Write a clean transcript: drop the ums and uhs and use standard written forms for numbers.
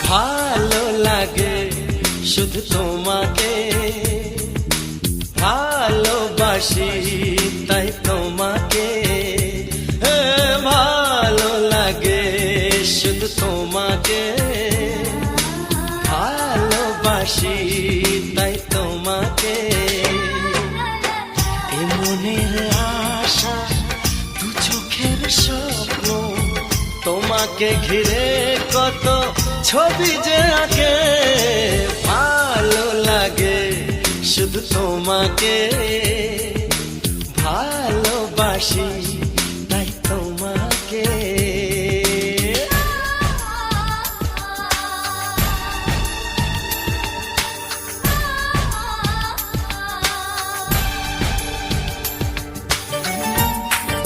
ভালো লাগে শুধু তোমাকে, ভালোবাসি তাই তোমাকে। ভালো লাগে শুধু তোমাকে, ভালোবাসি তাই তোমাকে। এ মনের আশা দু চোখের স্বপ্ন, তোমাকে ঘিরে কত ছবি যে আঁকে। ভালো লাগে শুধু তোমাকে, ভালোবাসি